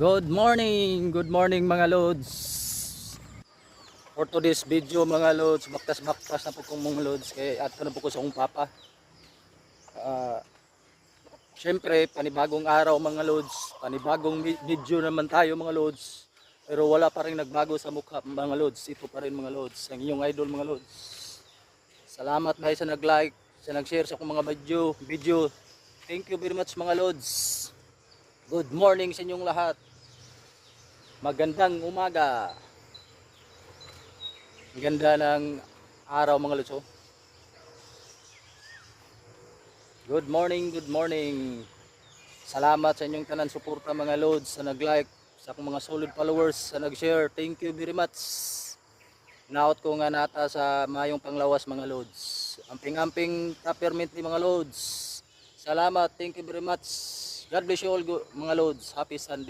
Good morning mga lods. For today's video mga lods, baktas na po kong mga lods. Kaya ato na po ko sa akong papa. Siyempre, panibagong araw mga lods. Panibagong video naman tayo mga lods. Pero wala pa rin nagbago sa mukha mga lods. Ito pa rin mga lods. Ang inyong idol mga lods. Salamat dahil sa nag-like, sa nag-share sa akong mga video. Thank you very much mga lods. Good morning sa inyong lahat. Magandang umaga. Ganda ng araw mga lods. Good morning. Salamat sa inyong tanan suporta mga lods, sa nag-like, sa akong mga solid followers, sa nag-share. Thank you very much. Naot ko nga nata sa mayong panglawas mga lods. Amping-amping peppermint ni mga lods. Salamat, thank you very much. God bless you all mga lods. Happy Sunday.